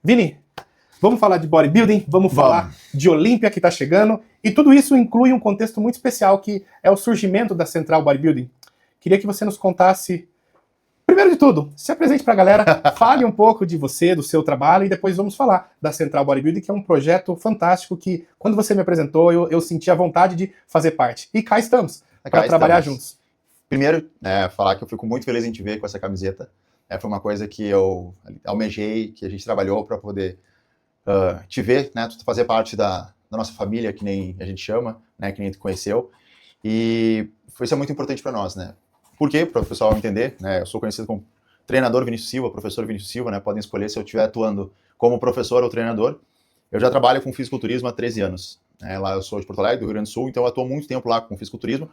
Vini, vamos falar de bodybuilding, vamos falar de Olímpia que está chegando, e tudo isso inclui um contexto muito especial que é o surgimento da Central Bodybuilding. Queria que você nos contasse, primeiro de tudo, se apresente para a galera, fale um pouco de você, do seu trabalho, e depois vamos falar da Central Bodybuilding, que é um projeto fantástico que, quando você me apresentou, eu senti a vontade de fazer parte. E cá estamos, para trabalhar juntos. Primeiro, falar que eu fico muito feliz em te ver com essa camiseta. Foi uma coisa que eu almejei, que a gente trabalhou para poder te ver, né, tu fazer parte da nossa família, que nem a gente chama, né, que nem tu conheceu. E isso é muito importante para nós, né? Por quê? Para o pessoal entender, né? Eu sou conhecido como treinador Vinícius Silva, professor Vinícius Silva, né? Podem escolher se eu estiver atuando como professor ou treinador. Eu já trabalho com fisiculturismo há 13 anos. Lá eu sou de Porto Alegre, do Rio Grande do Sul, então eu atuo muito tempo lá com fisiculturismo.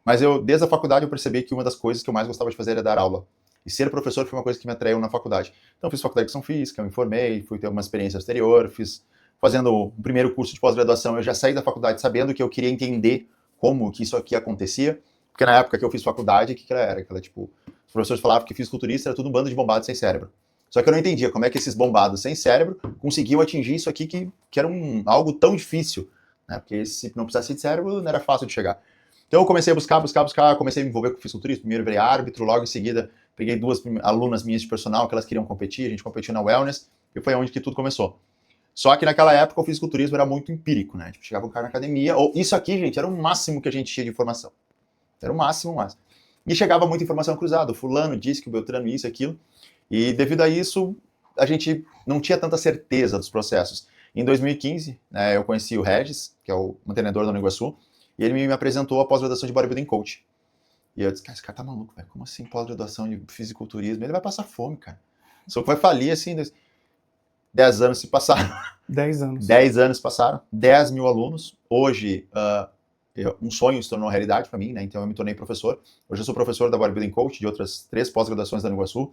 Mas desde a faculdade, eu percebi que uma das coisas que eu mais gostava de fazer era dar aula. E ser professor foi uma coisa que me atraiu na faculdade. Então, fiz faculdade de educação física, eu me formei, fui ter uma experiência exterior, fazendo o primeiro curso de pós-graduação, eu já saí da faculdade sabendo que eu queria entender como que isso aqui acontecia, porque na época que eu fiz faculdade, o que ela era? Aquela, tipo, os professores falavam que fisiculturista era tudo um bando de bombados sem cérebro. Só que eu não entendia como é que esses bombados sem cérebro conseguiam atingir isso aqui que era algo tão difícil, né? Porque se não precisasse de cérebro, não era fácil de chegar. Então eu comecei a buscar, comecei a me envolver com fisiculturismo, primeiro virei árbitro, logo em seguida peguei 2 alunas minhas de personal que elas queriam competir, a gente competiu na wellness, e foi onde que tudo começou. Só que naquela época o fisiculturismo era muito empírico, né? Tipo, chegava um cara na academia, isso aqui, gente, era o máximo que a gente tinha de informação. Era o máximo. E chegava muita informação cruzada, o fulano disse que o Beltrano isso, aquilo, e devido a isso, a gente não tinha tanta certeza dos processos. Em 2015, né, eu conheci o Regis, que é o mantenedor da Uniguaçu, e ele me apresentou a pós-graduação de Bodybuilding Coach. E eu disse, cara, esse cara tá maluco, velho. Como assim pós-graduação de fisiculturismo? Ele vai passar fome, cara. Só que vai falir, assim, 10 anos se passaram. 10 anos. 10 anos se passaram, 10 mil alunos. Hoje, um sonho se tornou realidade para mim, né? Então eu me tornei professor. Hoje eu sou professor da Bodybuilding Coach, de outras 3 pós-graduações da Uniguaçu.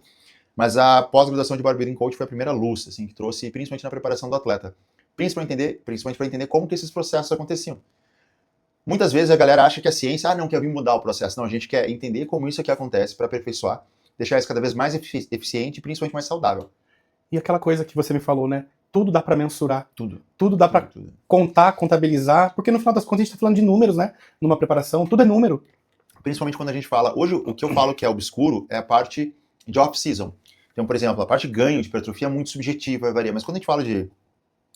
Mas a pós-graduação de Bodybuilding Coach foi a primeira luz, assim, que trouxe, principalmente na preparação do atleta. Principalmente para entender como que esses processos aconteciam. Muitas vezes a galera acha que a ciência, não quer vir mudar o processo. Não, a gente quer entender como isso aqui acontece para aperfeiçoar, deixar isso cada vez mais eficiente e principalmente mais saudável. E aquela coisa que você me falou, né? Tudo dá para mensurar. Tudo dá para contar, contabilizar, porque no final das contas a gente está falando de números, né? Numa preparação, tudo é número. Principalmente quando a gente fala, hoje o que eu falo que é obscuro é a parte de off-season. Então, por exemplo, a parte de ganho de hipertrofia é muito subjetiva, varia, mas quando a gente fala de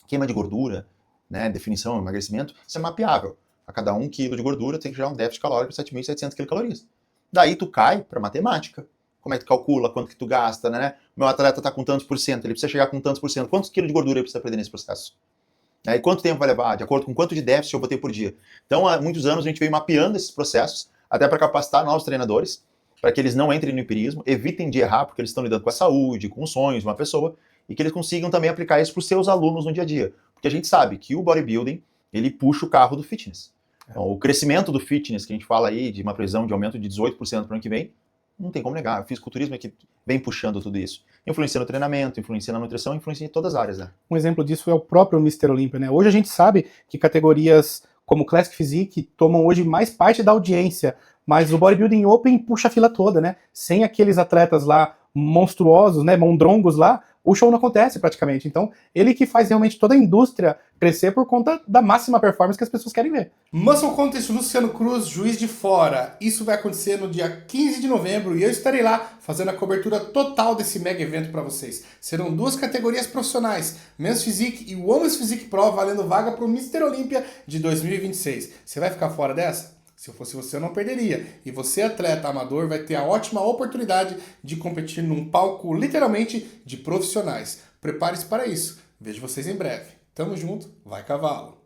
queima de gordura, né, definição, emagrecimento, isso é mapeável. A cada 1 quilo de gordura tem que gerar um déficit calórico de 7.700 quilocalorias. Daí tu cai para matemática. Como é que tu calcula, quanto que tu gasta, né? O meu atleta está com tantos por cento, ele precisa chegar com tantos por cento. Quantos quilos de gordura ele precisa perder nesse processo? E quanto tempo vai levar? De acordo com quanto de déficit eu vou ter por dia? Então, há muitos anos a gente veio mapeando esses processos, até para capacitar novos treinadores, para que eles não entrem no empirismo, evitem de errar, porque eles estão lidando com a saúde, com os sonhos de uma pessoa, e que eles consigam também aplicar isso para os seus alunos no dia a dia. Porque a gente sabe que o bodybuilding, ele puxa o carro do fitness. Então, o crescimento do fitness, que a gente fala aí, de uma previsão de aumento de 18% para o ano que vem, não tem como negar. O fisiculturismo é que vem puxando tudo isso. Influencia no treinamento, influencia na nutrição, influencia em todas as áreas, né? Um exemplo disso é o próprio Mr. Olympia, né? Hoje a gente sabe que categorias como Classic Physique tomam hoje mais parte da audiência, mas o Bodybuilding Open puxa a fila toda, né? Sem aqueles atletas lá monstruosos, né? Mondrongos lá, o show não acontece praticamente. Então, ele que faz realmente toda a indústria crescer por conta da máxima performance que as pessoas querem ver. Muscle Contest Luciano Cruz, Juiz de Fora. Isso vai acontecer no dia 15 de novembro e eu estarei lá fazendo a cobertura total desse mega evento para vocês. Serão 2 categorias profissionais, Men's Physique e Women's Physique Pro, valendo vaga para o Mr. Olympia de 2026. Você vai ficar fora dessa? Se eu fosse você, eu não perderia. E você, atleta amador, vai ter a ótima oportunidade de competir num palco, literalmente, de profissionais. Prepare-se para isso. Vejo vocês em breve. Tamo junto, vai cavalo!